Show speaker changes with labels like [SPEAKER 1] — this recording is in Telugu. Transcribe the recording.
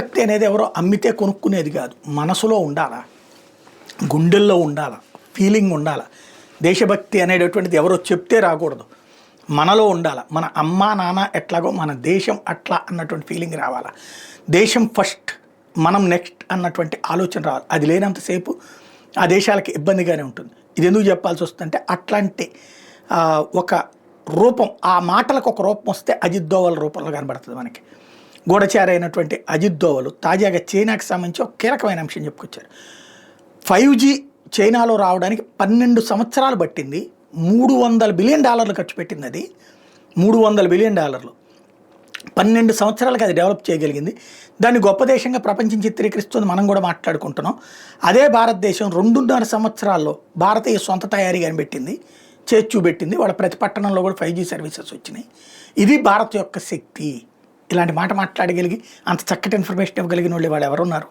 [SPEAKER 1] దేశభక్తి అనేది ఎవరో అమ్మితే కొనుక్కునేది కాదు, మనసులో ఉండాలా, గుండెల్లో ఉండాలా, ఫీలింగ్ ఉండాలా. దేశభక్తి అనేటటువంటిది ఎవరో చెప్తే రాకూడదు, మనలో ఉండాలి. మన అమ్మ నాన్న ఎట్లాగో మన దేశం అట్లా అన్నటువంటి ఫీలింగ్ రావాలా. దేశం ఫస్ట్, మనం నెక్స్ట్ అన్నటువంటి ఆలోచన రావాలి. అది లేనంతసేపు ఆ దేశాలకి ఇబ్బందిగానే ఉంటుంది. ఇది ఎందుకు చెప్పాల్సి వస్తుందంటే అట్లాంటి ఒక రూపం, ఆ మాటలకు ఒక రూపం వస్తే అజిత్ దోవల్ రూపంలో కనబడుతుంది మనకి. గూఢచారి అయినటువంటి అజిత్ దోవల్ తాజాగా చైనాకి సంబంధించి ఒక కీలకమైన అంశం చెప్పుకొచ్చారు. 5G చైనాలో రావడానికి 12 సంవత్సరాలు పట్టింది. $300 బిలియన్ ఖర్చు పెట్టింది. అది $300 బిలియన్. 12 సంవత్సరాలకు అది డెవలప్ చేయగలిగింది. దాన్ని గొప్ప దేశంగా ప్రపంచం చిత్రీకరిస్తుంది, మనం కూడా మాట్లాడుకుంటున్నాం. అదే భారతదేశం 2.5 సంవత్సరాల్లో భారతీయ సొంత తయారీ కనిపెట్టింది, చేసి చూపెట్టింది. వాళ్ళ ప్రతి పట్టణంలో కూడా 5G సర్వీసెస్ వచ్చినాయి. ఇది భారత్ యొక్క శక్తి. ఇలాంటి మాట మాట్లాడగలిగి అంత చక్కటి ఇన్ఫర్మేషన్ ఇవ్వగలిగిన వాళ్ళు ఎవరున్నారు?